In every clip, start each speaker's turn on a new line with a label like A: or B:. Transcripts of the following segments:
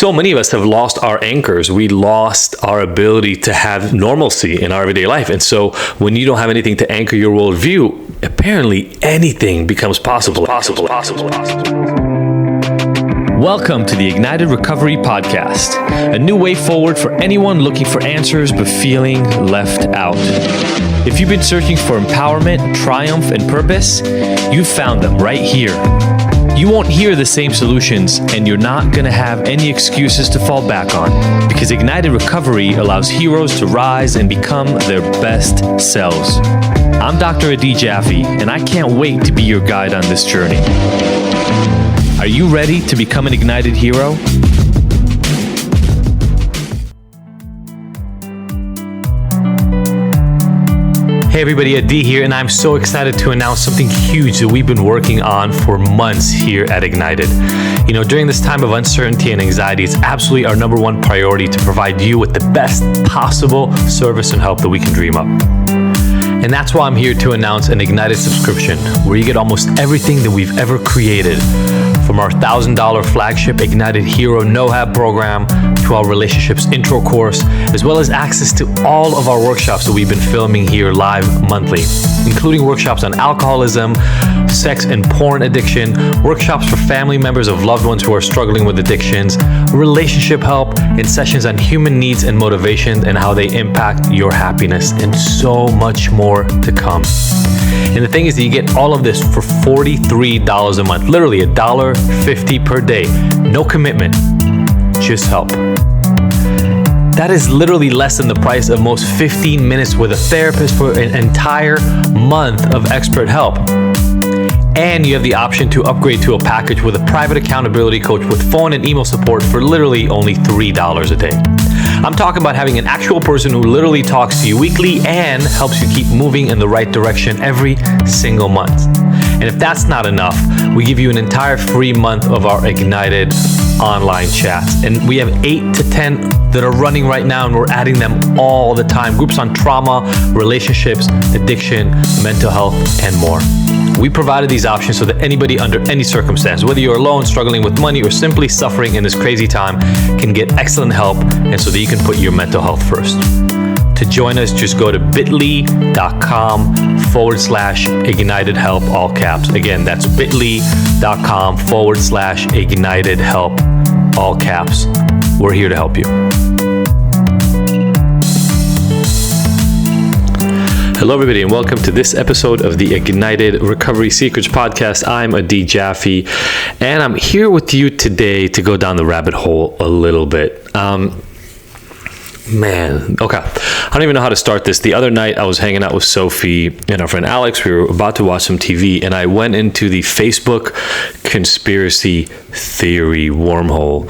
A: so many of us have lost our anchors. We lost our ability to have normalcy in our everyday life. And so when you don't have anything to anchor your worldview, apparently anything becomes possible.
B: Welcome to the Ignited Recovery Podcast, a new way forward for anyone looking for answers but feeling left out. If you've been searching for empowerment, triumph, and purpose, you've found them right here. You won't hear the same solutions, and you're not going to have any excuses to fall back on, because Ignited Recovery allows heroes to rise and become their best selves. I'm Dr. Adi Jaffe, and I can't wait to be your guide on this journey. Are you ready to become an ignited hero?
A: Hey everybody, Adi here, and I'm so excited to announce something huge that we've been working on for months here at Ignited. You know, during this time of uncertainty and anxiety, it's absolutely our number one priority to provide you with the best possible service and help that we can dream up. And that's why I'm here to announce an Ignited subscription, where you get almost everything that we've ever created, from our $1,000 flagship Ignited Hero Know-How program to our relationships intro course, as well as access to all of our workshops that we've been filming here live monthly, including workshops on alcoholism, sex and porn addiction, workshops for family members of loved ones who are struggling with addictions, relationship help, and sessions on human needs and motivation and how they impact your happiness, and so much more to come. And the thing is that you get all of this for $43 a month, literally $1.50 per day. No commitment, just help. That is literally less than the price of most 15 minutes with a therapist for an entire month of expert help. And you have the option to upgrade to a package with a private accountability coach with phone and email support for literally only $3 a day. I'm talking about having an actual person who literally talks to you weekly and helps you keep moving in the right direction every single month. And if that's not enough, we give you an entire free month of our Ignited online chats. And we have 8 to 10 that are running right now, and we're adding them all the time. Groups on trauma, relationships, addiction, mental health, and more. We provided these options so that anybody under any circumstance, whether you're alone, struggling with money, or simply suffering in this crazy time, can get excellent help, and so that you can put your mental health first. To join us, just go to bit.ly/ignited help, all caps. Again, that's bit.ly.com/ignited help, all caps. We're here to help you. Hello, everybody, and welcome to this episode of the Ignited Recovery Secrets Podcast. I'm Adi Jaffe, and I'm here with you today to go down the rabbit hole a little bit. I don't even know how to start this. The other night, I was hanging out with Sophie and our friend Alex. We were about to watch some TV, and I went into the Facebook conspiracy theory wormhole.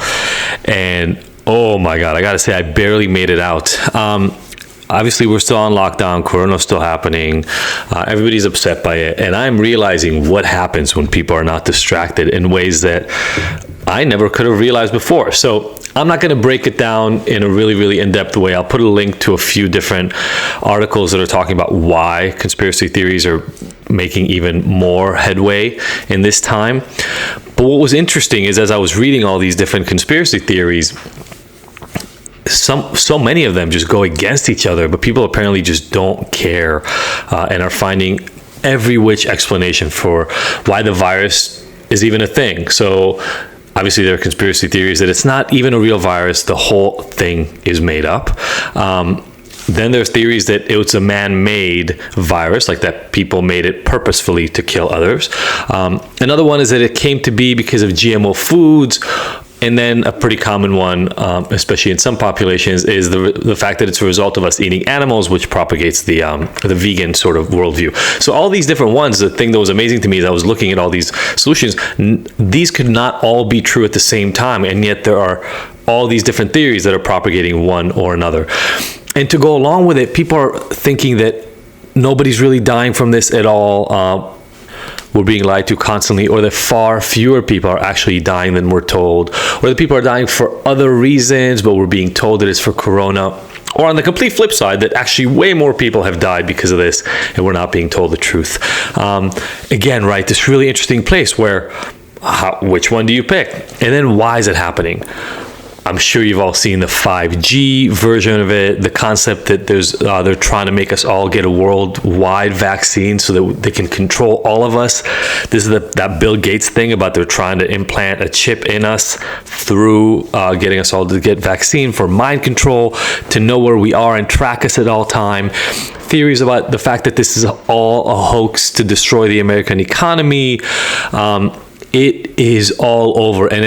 A: And oh my God, I got to say, I barely made it out. Obviously, we're still on lockdown. Corona's still happening. Everybody's upset by it. And I'm realizing what happens when people are not distracted in ways that I never could have realized before. So I'm not going to break it down in a really, really in-depth way. I'll put a link to a few different articles that are talking about why conspiracy theories are making even more headway in this time. But what was interesting is, as I was reading all these different conspiracy theories, so many of them just go against each other, but people apparently just don't care and are finding every which explanation for why the virus is even a thing. So obviously there are conspiracy theories that it's not even a real virus, the whole thing is made up. Then there's theories that it was a man-made virus, like that people made it purposefully to kill others. Another one is that it came to be because of GMO foods. And then a pretty common one, especially in some populations, is the fact that it's a result of us eating animals, which propagates the vegan sort of worldview. So all these different ones, the thing that was amazing to me is I was looking at all these solutions. These could not all be true at the same time, and yet there are all these different theories that are propagating one or another. And to go along with it, people are thinking that nobody's really dying from this at all. We're being lied to constantly, or that far fewer people are actually dying than we're told, or that people are dying for other reasons, but we're being told that it's for corona. Or on the complete flip side, that actually way more people have died because of this, and we're not being told the truth. Again, right, this really interesting place where which one do you pick? And then why is it happening? I'm sure you've all seen the 5G version of it, the concept that they're trying to make us all get a worldwide vaccine so that they can control all of us. This is that Bill Gates thing about they're trying to implant a chip in us through getting us all to get vaccine for mind control, to know where we are and track us at all time. Theories about the fact that this is all a hoax to destroy the American economy. It is all over, and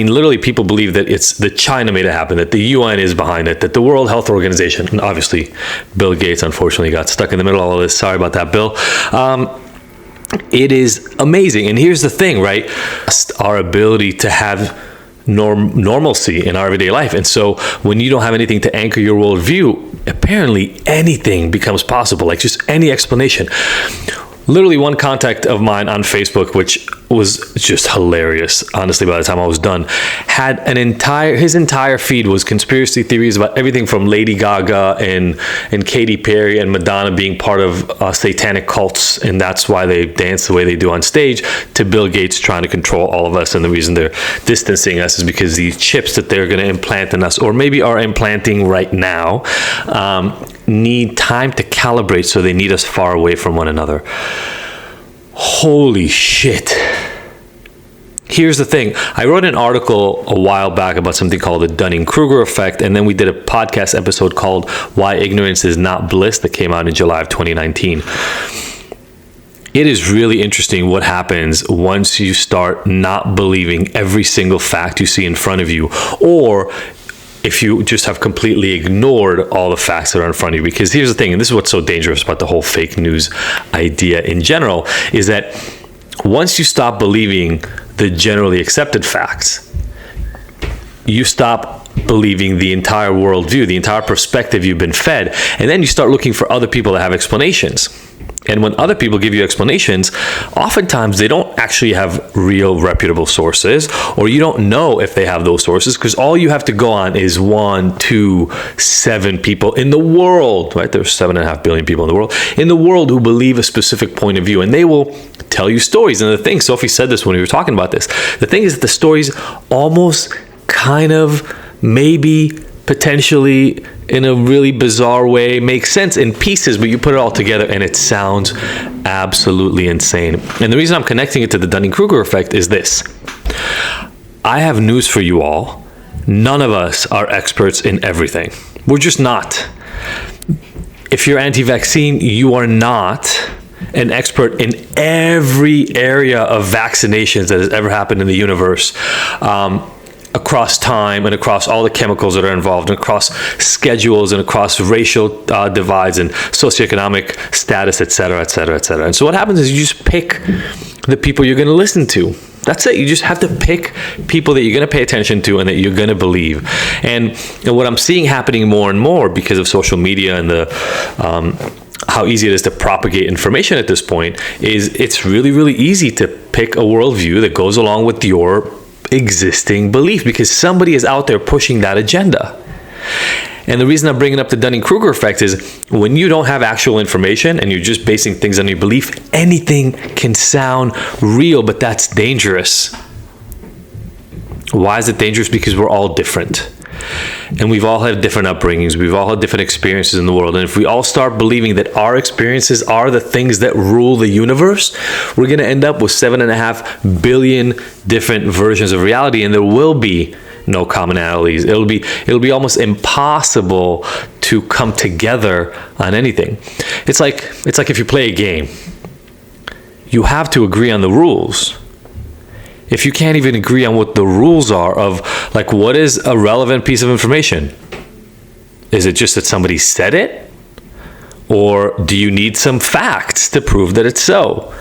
A: literally people believe that China made it happen, that the UN is behind it, that the World Health Organization, and obviously Bill Gates unfortunately got stuck in the middle of all this. Sorry about that, Bill. It is amazing, and here's the thing, right? Our ability to have normalcy in our everyday life, and so when you don't have anything to anchor your worldview, apparently anything becomes possible, like just any explanation. Literally one contact of mine on Facebook, which was just hilarious, honestly, by the time I was done, had his entire feed was conspiracy theories about everything from Lady Gaga and Katy Perry and Madonna being part of satanic cults, and that's why they dance the way they do on stage, to Bill Gates trying to control all of us, and the reason they're distancing us is because these chips that they're going to implant in us, or maybe are implanting right now, need time to calibrate, so they need us far away from one another. Holy shit. Here's the thing. I wrote an article a while back about something called the Dunning-Kruger effect, and then we did a podcast episode called Why Ignorance is Not Bliss that came out in July of 2019. It is really interesting what happens once you start not believing every single fact you see in front of you, or if you just have completely ignored all the facts that are in front of you. Because here's the thing, and this is what's so dangerous about the whole fake news idea in general, is that once you stop believing the generally accepted facts, you stop believing the entire worldview, the entire perspective you've been fed, and then you start looking for other people that have explanations. And when other people give you explanations, oftentimes they don't actually have real reputable sources, or you don't know if they have those sources, because all you have to go on is 1, 2, 7 people in the world, right? There's 7.5 billion people in the world who believe a specific point of view, and they will tell you stories. And the thing, Sophie said this when we were talking about this, the thing is that the stories almost kind of maybe potentially in a really bizarre way make sense in pieces, but you put it all together and it sounds absolutely insane. And the reason I'm connecting it to the Dunning-Kruger effect is this. I have news for you all. None of us are experts in everything. We're just not. If you're anti-vaccine, you are not an expert in every area of vaccinations that has ever happened in the universe. Across time and across all the chemicals that are involved, and across schedules and across racial divides and socioeconomic status, et cetera, et cetera, et cetera. And so what happens is you just pick the people you're going to listen to. That's it. You just have to pick people that you're going to pay attention to and that you're going to believe. And what I'm seeing happening more and more because of social media and the how easy it is to propagate information at this point is it's really, really easy to pick a worldview that goes along with your existing belief, because somebody is out there pushing that agenda. And the reason I'm bringing up the Dunning-Kruger effect is when you don't have actual information and you're just basing things on your belief, anything can sound real, but that's dangerous. Why is it dangerous? Because we're all different. And we've all had different upbringings. We've all had different experiences in the world. And if we all start believing that our experiences are the things that rule the universe, we're going to end up with 7.5 billion different versions of reality. And there will be no commonalities. It'll be almost impossible to come together on anything. It's like if you play a game, you have to agree on the rules. If you can't even agree on what the rules are of, like, what is a relevant piece of information? Is it just that somebody said it? Or do you need some facts to prove that it's so?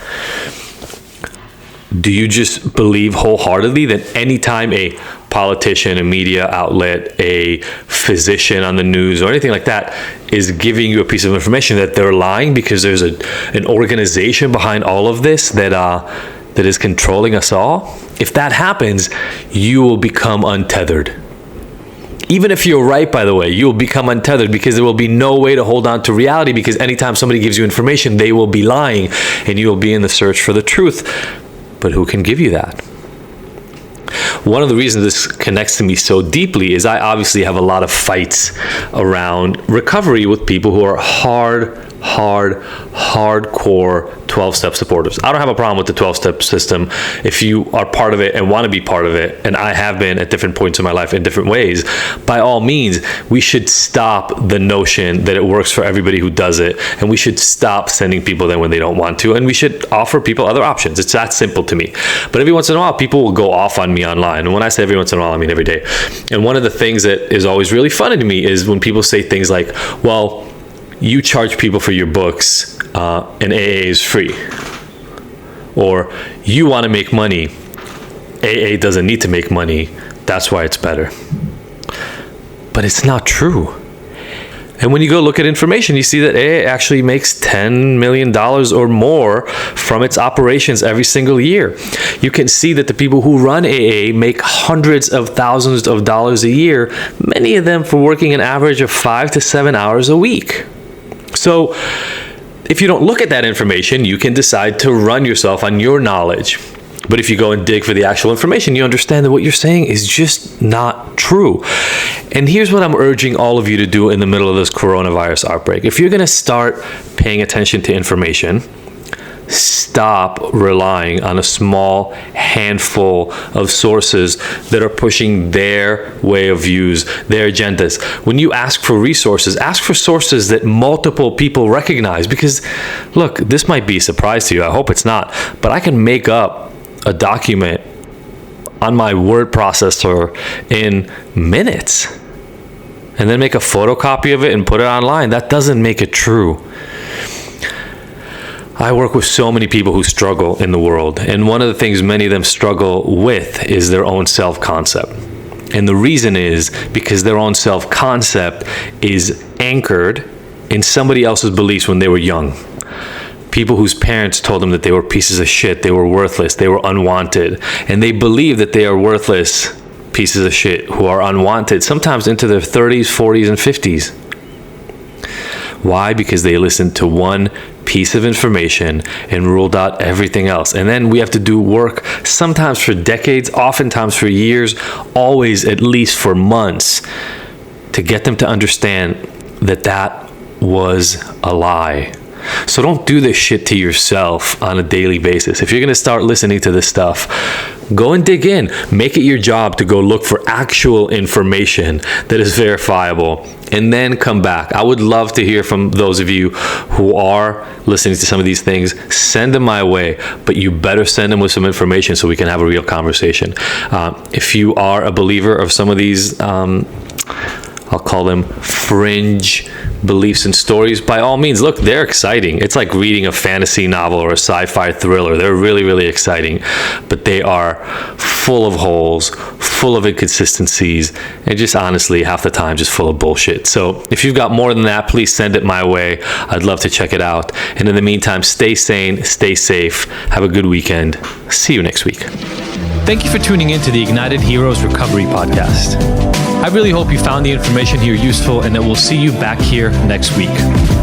A: Do you just believe wholeheartedly that anytime a politician, a media outlet, a physician on the news, or anything like that is giving you a piece of information that they're lying because there's an organization behind all of this that is controlling us all? If that happens, you will become untethered. Even if you're right, by the way, you will become untethered because there will be no way to hold on to reality, because anytime somebody gives you information, they will be lying and you will be in the search for the truth. But who can give you that? one of the reasons this connects to me so deeply is I obviously have a lot of fights around recovery with people who are hardcore 12-step supporters. I don't have a problem with the 12-step system if you are part of it and want to be part of it, and I have been at different points in my life in different ways. By all means, we should stop the notion that it works for everybody who does it, and we should stop sending people there when they don't want to, and we should offer people other options. It's that simple to me. But every once in a while, people will go off on me online, and when I say every once in a while, I mean every day. And one of the things that is always really funny to me is when people say things like, well, you charge people for your books and AA is free. Or you want to make money, AA doesn't need to make money, that's why it's better. But it's not true. And when you go look at information, you see that AA actually makes $10 million or more from its operations every single year. You can see that the people who run AA make hundreds of thousands of dollars a year, many of them for working an average of 5 to 7 hours a week. So if you don't look at that information, you can decide to run yourself on your knowledge. But if you go and dig for the actual information, you understand that what you're saying is just not true. And here's what I'm urging all of you to do in the middle of this coronavirus outbreak. If you're going to start paying attention to information, stop relying on a small handful of sources that are pushing their way of views, their agendas. When you ask for resources, ask for sources that multiple people recognize. Because, look, this might be a surprise to you. I hope it's not. But I can make up a document on my word processor in minutes and then make a photocopy of it and put it online. That doesn't make it true. I work with so many people who struggle in the world, and one of the things many of them struggle with is their own self-concept. And the reason is because their own self-concept is anchored in somebody else's beliefs when they were young. People whose parents told them that they were pieces of shit, they were worthless, they were unwanted, and they believe that they are worthless pieces of shit who are unwanted, sometimes into their 30s, 40s, and 50s. Why? Because they listened to one piece of information and ruled out everything else. And then we have to do work, sometimes for decades, oftentimes for years, always at least for months, to get them to understand that that was a lie. So don't do this shit to yourself on a daily basis. If you're going to start listening to this stuff, go and dig in. Make it your job to go look for actual information that is verifiable and then come back. I would love to hear from those of you who are listening to some of these things. Send them my way, but you better send them with some information so we can have a real conversation. If you are a believer of some of these, I'll call them fringe beliefs and stories, by all means, look, they're exciting. It's like reading a fantasy novel or a sci-fi thriller. They're really, really exciting, but they are full of holes, full of inconsistencies, and just honestly, half the time, just full of bullshit. So if you've got more than that, please send it my way. I'd love to check it out. And in the meantime, stay sane, stay safe, have a good weekend. See you next week.
B: Thank you for tuning in to the Ignited Heroes Recovery Podcast. I really hope you found the information here useful and that we'll see you back here next week.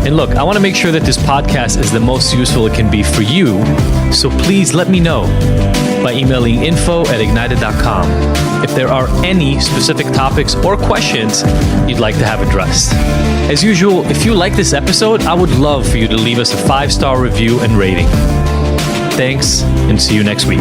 B: And look, I want to make sure that this podcast is the most useful it can be for you, so please let me know by emailing info@ignited.com if there are any specific topics or questions you'd like to have addressed. As usual, if you like this episode, I would love for you to leave us a 5-star review and rating. Thanks, and see you next week.